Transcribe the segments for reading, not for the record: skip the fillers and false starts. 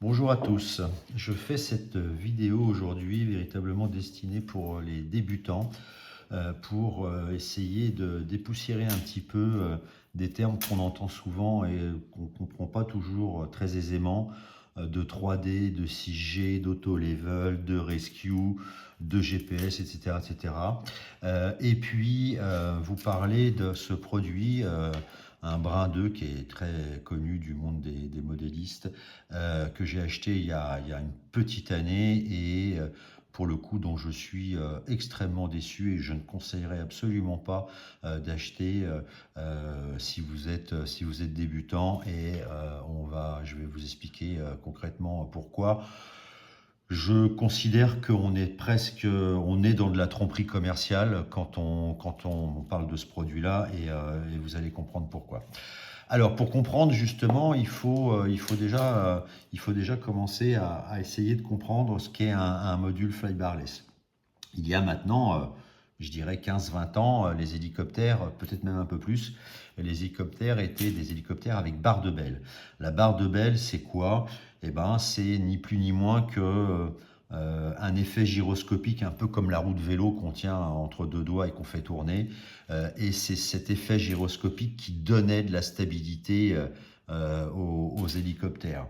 Bonjour à tous, je fais cette vidéo aujourd'hui véritablement destinée pour les débutants, pour essayer de dépoussiérer un petit peu des termes qu'on entend souvent et qu'on ne comprend pas toujours très aisément, de 3D, de 6G, d'auto-level, de rescue, de GPS, etc. etc. Et puis vous parlez de ce produit, un brin d'œuf qui est très connu du monde des modélistes, que j'ai acheté il y a une petite année et pour le coup dont je suis extrêmement déçu et je ne conseillerais absolument pas d'acheter si vous êtes débutant et je vais vous expliquer concrètement pourquoi. Je considère on est dans de la tromperie commerciale quand on parle de ce produit-là et vous allez comprendre pourquoi. Alors, pour comprendre justement, il faut déjà commencer à essayer de comprendre ce qu'est un module flybarless. Il y a maintenant, je dirais 15-20 ans, les hélicoptères, peut-être même un peu plus, les hélicoptères étaient des hélicoptères avec barre de belle. La barre de belle, c'est quoi? Eh ben, c'est ni plus ni moins que un effet gyroscopique, un peu comme la roue de vélo qu'on tient entre deux doigts et qu'on fait tourner. Et c'est cet effet gyroscopique qui donnait de la stabilité aux hélicoptères.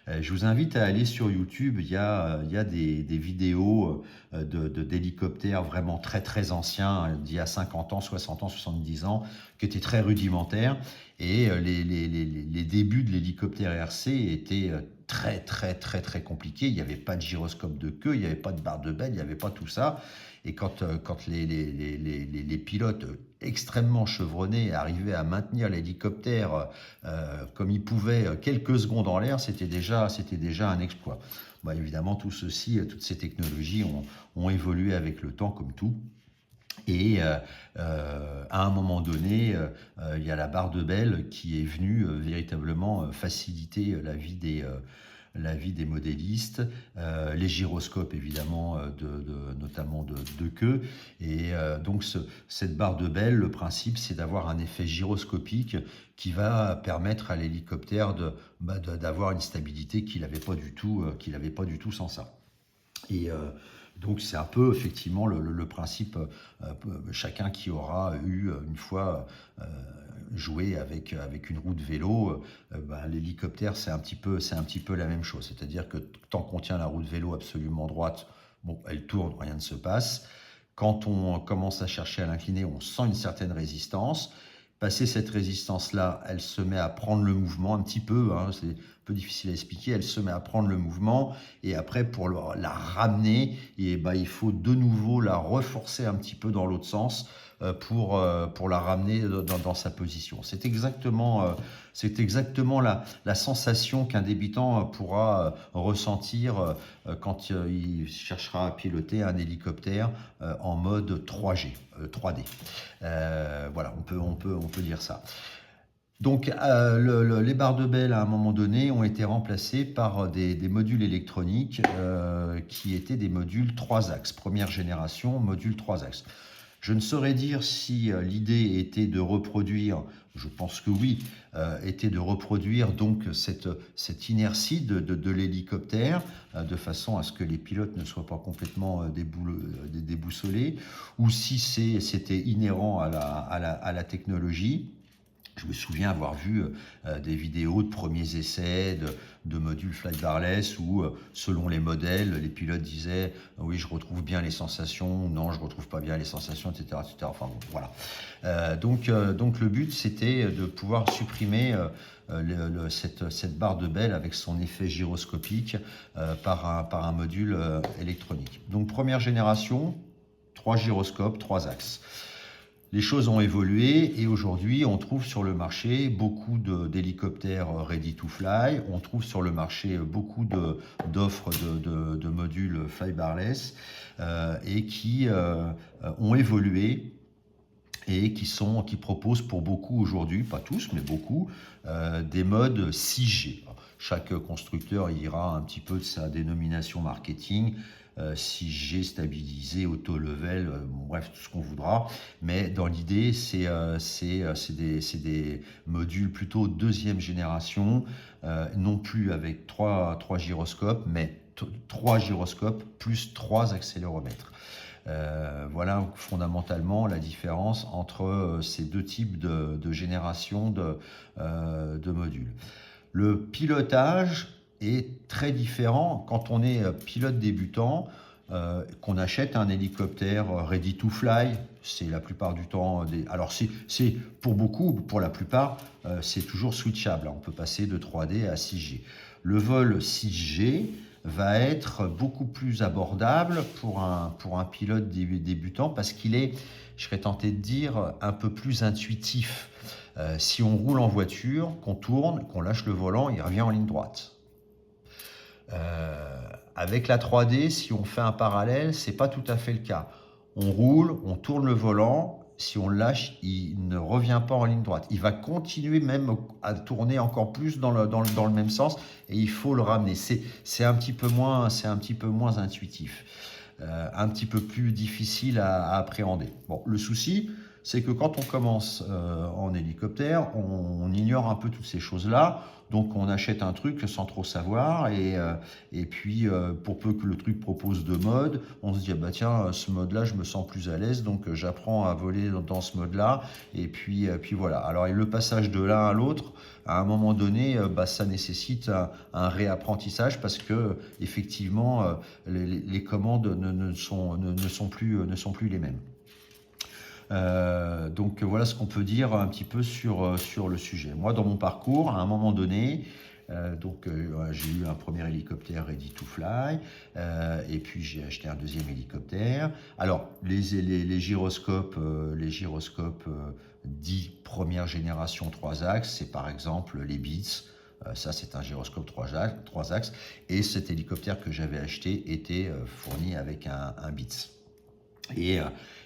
Je vous invite à aller sur YouTube, il y a des vidéos d'hélicoptères vraiment très très anciens, d'il y a 50 ans, 60 ans, 70 ans, qui étaient très rudimentaires. Et les débuts de l'hélicoptère RC étaient très très très très compliqués. Il n'y avait pas de gyroscope de queue, il n'y avait pas de barre de belle, il n'y avait pas tout ça. Et quand les pilotes extrêmement chevronnés arrivaient à maintenir l'hélicoptère comme ils pouvaient quelques secondes en l'air, c'était déjà un exploit. Bon, évidemment, toutes ces technologies ont évolué avec le temps, comme tout. Et à un moment donné, il y a la barre de belle qui est venue véritablement faciliter la vie des modélistes, les gyroscopes évidemment, notamment de queue. Et donc cette barre de belle, le principe c'est d'avoir un effet gyroscopique qui va permettre à l'hélicoptère d'avoir une stabilité qu'il n'avait pas du tout sans ça. Et donc c'est un peu effectivement le principe, chacun qui aura eu une fois joué avec une roue de vélo, l'hélicoptère c'est un petit peu la même chose. C'est-à-dire que tant qu'on tient la roue de vélo absolument droite, bon, elle tourne, rien ne se passe. Quand on commence à chercher à l'incliner, on sent une certaine résistance. Passé cette résistance-là, elle se met à prendre le mouvement un petit peu, hein, c'est un peu difficile à expliquer, elle se met à prendre le mouvement et après pour la ramener, et il faut de nouveau la reforcer un petit peu dans l'autre sens pour la ramener dans sa position. C'est exactement la sensation qu'un débutant pourra ressentir quand il cherchera à piloter un hélicoptère en mode 3G, 3D. Voilà, on peut dire ça. Donc les barres de belle à un moment donné ont été remplacées par des modules électroniques qui étaient des modules 3 axes, première génération, module 3 axes. Je ne saurais dire si l'idée était de reproduire, je pense que oui, était de reproduire donc cette inertie de l'hélicoptère de façon à ce que les pilotes ne soient pas complètement déboussolés, ou si c'était inhérent à la technologie. Je me souviens avoir vu des vidéos de premiers essais de modules flybarless où, selon les modèles, les pilotes disaient oui, je retrouve bien les sensations, non, je retrouve pas bien les sensations, etc. etc. Enfin bon, voilà. Donc le but, c'était de pouvoir supprimer cette barre de belle avec son effet gyroscopique par un module électronique. Donc première génération, 3 gyroscopes, 3 axes. Les choses ont évolué et aujourd'hui, on trouve sur le marché beaucoup d'hélicoptères ready to fly. On trouve sur le marché beaucoup d'offres de modules flybarless et qui ont évolué et qui proposent pour beaucoup aujourd'hui, pas tous, mais beaucoup, des modes 6G. Chaque constructeur ira un petit peu de sa dénomination marketing, 6G stabilisé, auto-level, bref, tout ce qu'on voudra. Mais dans l'idée, c'est des modules plutôt deuxième génération, non plus avec trois gyroscopes, mais 3 gyroscopes plus 3 accéléromètres. Voilà fondamentalement la différence entre ces deux types de génération de modules. Le pilotage est très différent quand on est pilote débutant, qu'on achète un hélicoptère ready to fly. C'est la plupart du temps alors c'est pour beaucoup, pour la plupart, c'est toujours switchable. On peut passer de 3D à 6G. Le vol 6G va être beaucoup plus abordable pour un pilote débutant parce qu'il est, je serais tenté de dire, un peu plus intuitif. Si on roule en voiture, qu'on tourne, qu'on lâche le volant, il revient en ligne droite. Avec la 3D, si on fait un parallèle, c'est pas tout à fait le cas. On roule, on tourne le volant, si on le lâche, il ne revient pas en ligne droite. Il va continuer même à tourner encore plus dans le même sens et il faut le ramener. C'est un petit peu moins intuitif, un petit peu plus difficile à appréhender. Bon, le souci, c'est que quand on commence en hélicoptère, on ignore un peu toutes ces choses-là. Donc on achète un truc sans trop savoir et puis pour peu que le truc propose deux modes, on se dit ah bah tiens, ce mode-là je me sens plus à l'aise, donc j'apprends à voler dans ce mode-là et puis voilà. Alors et le passage de l'un à l'autre, à un moment donné, ça nécessite un réapprentissage parce que effectivement les commandes ne sont plus les mêmes. Donc voilà ce qu'on peut dire un petit peu sur le sujet. Moi, dans mon parcours, à un moment donné, j'ai eu un premier hélicoptère ready to fly, et puis j'ai acheté un deuxième hélicoptère. Alors les gyroscopes, dits première génération 3 axes, c'est par exemple les Beats. Ça, c'est un gyroscope 3 axes. Et cet hélicoptère que j'avais acheté était fourni avec un Beats.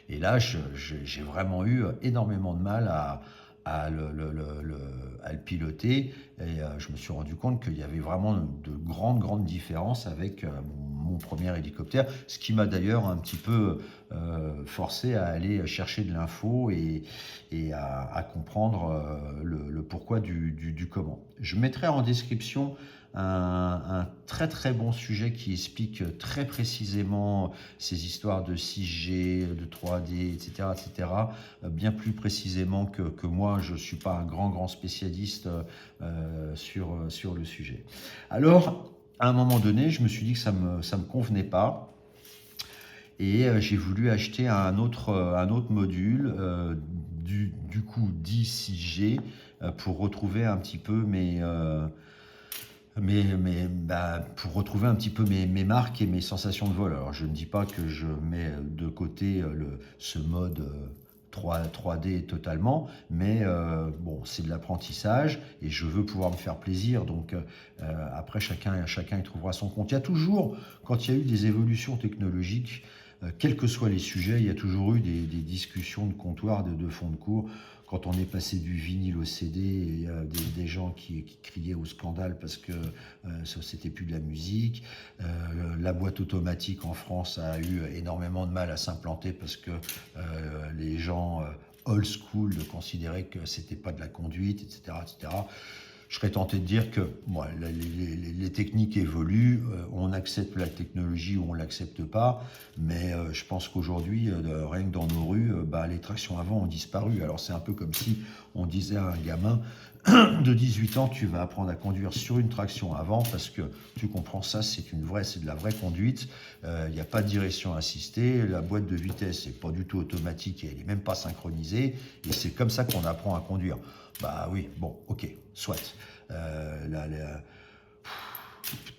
Et là, j'ai vraiment eu énormément de mal à le piloter. Et je me suis rendu compte qu'il y avait vraiment de grandes différences avec mon premier hélicoptère, ce qui m'a d'ailleurs un petit peu forcé à aller chercher de l'info et à comprendre le pourquoi du comment. Je mettrai en description un très bon sujet qui explique très précisément ces histoires de 6G, de 3D, etc., bien plus précisément que moi. Je ne suis pas un grand spécialiste sur le sujet. Alors, à un moment donné, je me suis dit que ça me convenait pas. Et j'ai voulu acheter un autre module, du coup dit 6G, pour retrouver un petit peu pour retrouver un petit peu mes marques et mes sensations de vol. Alors je ne dis pas que je mets de côté ce mode 3D totalement, mais bon, c'est de l'apprentissage et je veux pouvoir me faire plaisir. Donc après, chacun y trouvera son compte. Il y a toujours, quand il y a eu des évolutions technologiques, quels que soient les sujets, il y a toujours eu des discussions de comptoir, de fond de cours. Quand on est passé du vinyle au CD, il y a des gens qui criaient au scandale parce que c'était plus de la musique. La boîte automatique en France a eu énormément de mal à s'implanter parce que les gens old school considéraient que c'était pas de la conduite, etc. Je serais tenté de dire que les techniques évoluent, on accepte la technologie ou on ne l'accepte pas, mais je pense qu'aujourd'hui, rien que dans nos rues, les tractions avant ont disparu. Alors c'est un peu comme si on disait à un gamin de 18 ans, tu vas apprendre à conduire sur une traction avant parce que tu comprends ça, c'est de la vraie conduite, il n'y a pas de direction assistée, la boîte de vitesse n'est pas du tout automatique et elle n'est même pas synchronisée, et c'est comme ça qu'on apprend à conduire. Bah oui, bon, ok, soit.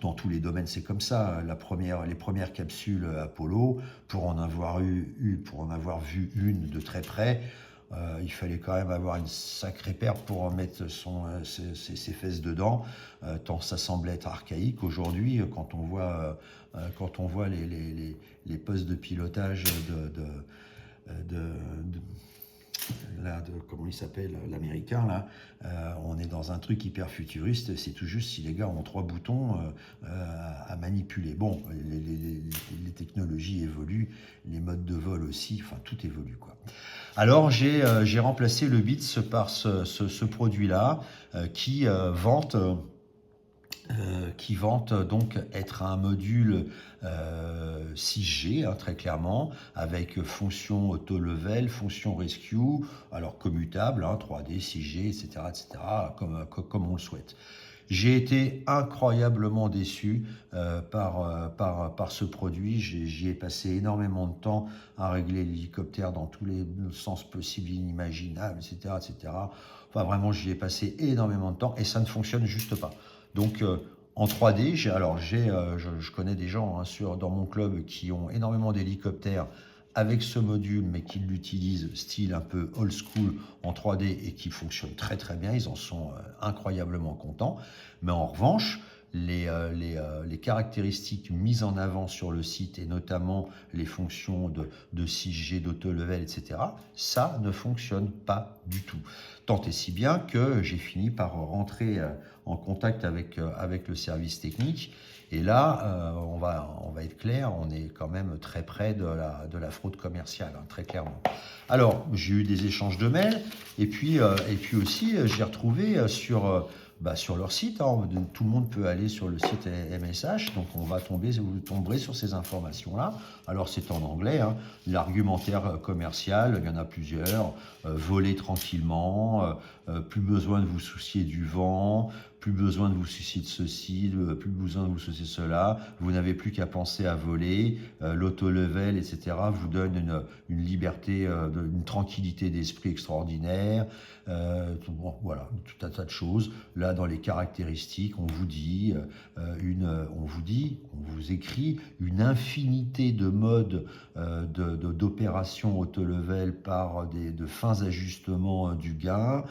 Dans tous les domaines, c'est comme ça. Les premières capsules Apollo, pour en avoir vu une de très près, il fallait quand même avoir une sacrée paire pour mettre ses fesses dedans, tant ça semblait être archaïque. Aujourd'hui, quand on voit les postes de pilotage là, comment il s'appelle, l'américain, là, on est dans un truc hyper futuriste, c'est tout juste si les gars ont 3 boutons à manipuler. Bon, les technologies évoluent, les modes de vol aussi, enfin tout évolue, quoi. Alors j'ai remplacé le BITS par ce produit-là qui vante donc être un module 6G, hein, très clairement, avec fonction auto-level, fonction rescue, alors commutable, hein, 3D, 6G, etc., etc., comme on le souhaite. J'ai été incroyablement déçu par ce produit. J'y ai passé énormément de temps à régler l'hélicoptère dans tous les sens possibles, inimaginables, etc., etc. Enfin, vraiment, j'y ai passé énormément de temps et ça ne fonctionne juste pas. Donc, en 3D, je connais des gens, hein, dans mon club qui ont énormément d'hélicoptères avec ce module, mais qui l'utilisent style un peu old school en 3D et qui fonctionne très très bien. Ils en sont incroyablement contents. Mais en revanche, les caractéristiques mises en avant sur le site et notamment les fonctions de 6G, d'auto-level, etc., ça ne fonctionne pas du tout. Tant et si bien que j'ai fini par rentrer en contact avec le service technique. Et là, on va être clair, on est quand même très près de la fraude commerciale, hein, très clairement. Alors, j'ai eu des échanges de mails, et puis aussi, j'ai retrouvé sur leur site, hein, tout le monde peut aller sur le site MSH, donc vous tomberez sur ces informations-là. Alors, c'est en anglais, hein, l'argumentaire commercial, il y en a plusieurs, voler tranquillement, plus besoin de vous soucier du vent, plus besoin de vous soucier de ceci, plus besoin de vous soucier de cela, vous n'avez plus qu'à penser à voler, l'auto-level, etc. vous donne une liberté, une tranquillité d'esprit extraordinaire, voilà, tout un tas de choses. Là, dans les caractéristiques, on vous écrit une infinité de modes d'opérations auto-level par de fins ajustements du gain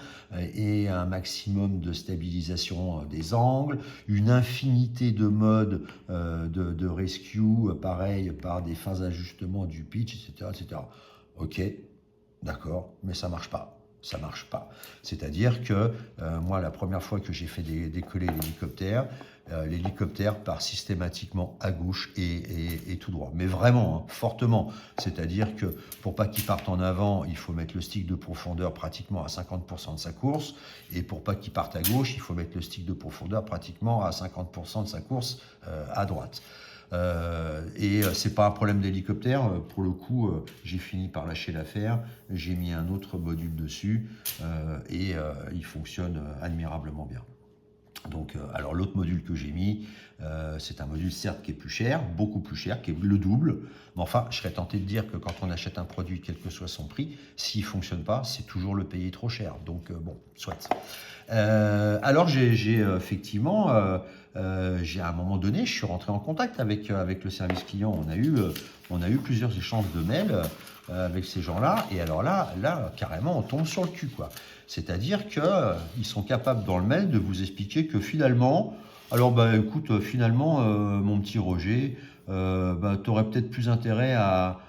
et un maximum de stabilisation des angles, une infinité de modes de rescue, pareil, par des fins ajustements du pitch, etc., etc. Ok, d'accord, mais ça marche pas. Ça marche pas. C'est-à-dire que moi, la première fois que j'ai fait décoller l'hélicoptère part systématiquement à gauche et tout droit. Mais vraiment, hein, fortement. C'est-à-dire que pour pas qu'il parte en avant, il faut mettre le stick de profondeur pratiquement à 50% de sa course. Et pour pas qu'il parte à gauche, il faut mettre le stick de profondeur pratiquement à 50% de sa course à droite. C'est pas un problème d'hélicoptère, pour le coup, j'ai fini par lâcher l'affaire, j'ai mis un autre module dessus il fonctionne admirablement bien. Donc, alors l'autre module que j'ai mis, c'est un module certes qui est plus cher, beaucoup plus cher, qui est le double, mais enfin, je serais tenté de dire que quand on achète un produit, quel que soit son prix, s'il ne fonctionne pas, c'est toujours le payer trop cher. Donc, bon, soit. Alors, j'ai effectivement, à un moment donné, je suis rentré en contact avec le service client. On a eu plusieurs échanges de mails avec ces gens-là, et alors là, carrément, on tombe sur le cul, quoi. C'est-à-dire qu'ils sont capables dans le mail de vous expliquer que finalement, alors écoute, finalement, mon petit Roger, tu aurais peut-être plus intérêt à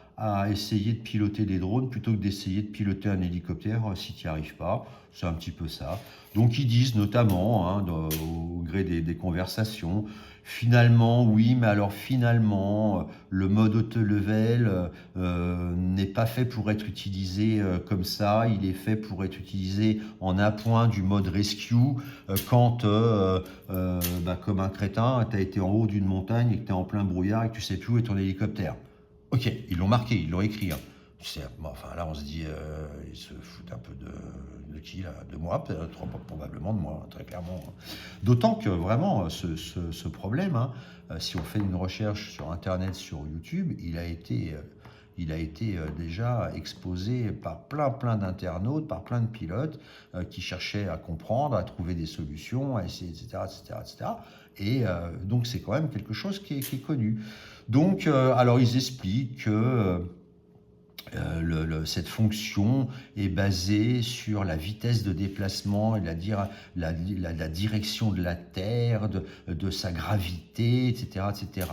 essayer de piloter des drones plutôt que d'essayer de piloter un hélicoptère si tu n'y arrives pas. C'est un petit peu ça. Donc ils disent notamment, hein, au gré des conversations, finalement, oui, mais alors finalement, le mode auto-level n'est pas fait pour être utilisé comme ça, il est fait pour être utilisé en appoint du mode rescue quand, comme un crétin, tu as été en haut d'une montagne et que tu es en plein brouillard et que tu sais plus où est ton hélicoptère. Ok, ils l'ont marqué, ils l'ont écrit. Hein. Enfin là, on se dit, ils se foutent un peu de qui là? De moi, probablement de moi, très clairement. D'autant que vraiment, ce problème, hein, si on fait une recherche sur Internet, sur YouTube, il a été déjà exposé par plein d'internautes, par plein de pilotes qui cherchaient à comprendre, à trouver des solutions, à essayer, etc., etc., etc. Et donc, c'est quand même quelque chose qui est connu. Donc, alors, ils expliquent que cette fonction est basée sur la vitesse de déplacement et la direction de la Terre, de sa gravité, etc., etc.,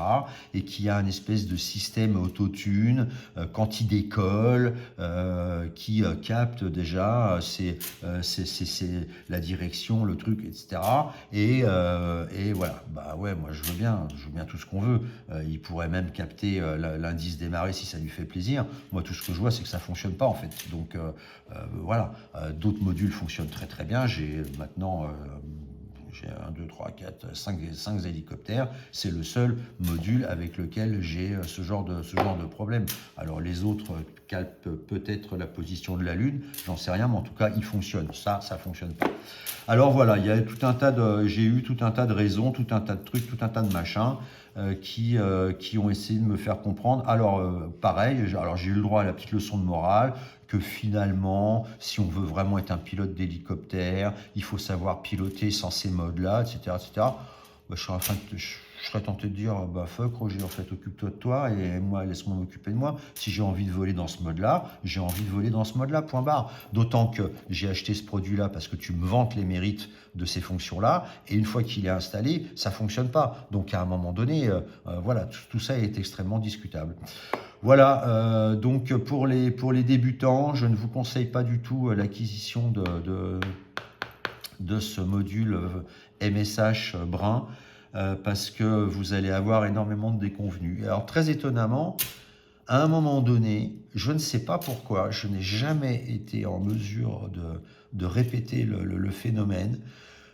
et qui a une espèce de système autotune quand il décolle, qui capte déjà la direction, le truc, etc. Et voilà, bah ouais, moi je veux bien tout ce qu'on veut. Il pourrait même capter l'indice des marées si ça lui fait plaisir. Moi, tout ce que je vois, c'est que ça fonctionne pas en fait. Donc voilà, d'autres modules fonctionnent très très bien. J'ai maintenant j'ai 1, 2, 3, 4, 5 hélicoptères. C'est le seul module avec lequel j'ai ce genre de problème. Alors les autres captent peut-être la position de la Lune, j'en sais rien, mais en tout cas, ils fonctionnent. Ça fonctionne pas. Alors voilà, il y a j'ai eu tout un tas de raisons, tout un tas de trucs, tout un tas de machins qui ont essayé de me faire comprendre. Alors pareil, j'ai eu le droit à la petite leçon de morale, que finalement, si on veut vraiment être un pilote d'hélicoptère, il faut savoir piloter sans ces modes-là, etc., etc. Bah, je serais tenté de dire, bah fuck Roger, en fait, occupe-toi de toi et moi, laisse-moi m'occuper de moi. Si j'ai envie de voler dans ce mode-là, j'ai envie de voler dans ce mode-là, point barre. D'autant que j'ai acheté ce produit-là parce que tu me vantes les mérites de ces fonctions-là, et une fois qu'il est installé, ça fonctionne pas. Donc à un moment donné, voilà, tout ça est extrêmement discutable. Voilà, donc pour les débutants, je ne vous conseille pas du tout l'acquisition de ce module MSH brun, parce que vous allez avoir énormément de déconvenues. Alors très étonnamment, à un moment donné, je ne sais pas pourquoi, je n'ai jamais été en mesure de répéter le phénomène.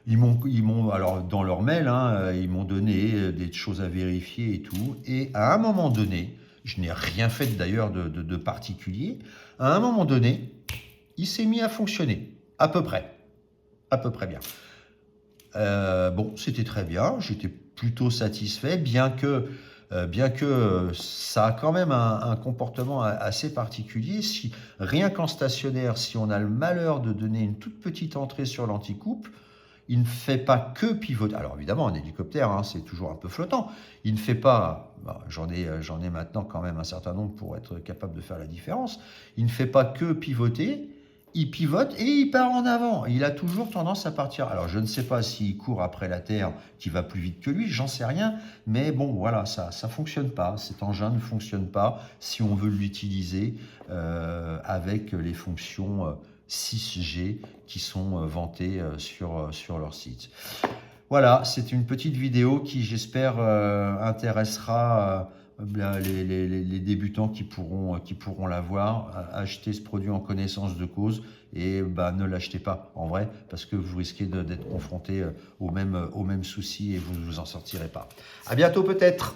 Alors dans leur mail, hein, ils m'ont donné des choses à vérifier et tout. Et à un moment donné, je n'ai rien fait d'ailleurs de particulier. À un moment donné, il s'est mis à fonctionner, à peu près bien. Bon, c'était très bien, j'étais plutôt satisfait, bien que ça a quand même un comportement assez particulier. Rien qu'en stationnaire, si on a le malheur de donner une toute petite entrée sur l'anticoupe, il ne fait pas que pivoter. Alors évidemment, un hélicoptère, hein, c'est toujours un peu flottant. Il ne fait pas, bah, j'en ai maintenant quand même un certain nombre pour être capable de faire la différence. Il ne fait pas que pivoter, il pivote et il part en avant. Il a toujours tendance à partir. Alors je ne sais pas s'il court après la Terre qui va plus vite que lui, j'en sais rien. Mais bon, voilà, ça fonctionne pas. Cet engin ne fonctionne pas si on veut l'utiliser avec les fonctions 6G qui sont vantées sur leur site. Voilà, c'est une petite vidéo qui, j'espère, intéressera les débutants qui pourront l'avoir. Acheter ce produit en connaissance de cause et bah, ne l'achetez pas en vrai parce que vous risquez d'être confronté aux mêmes soucis et vous ne vous en sortirez pas. À bientôt peut-être.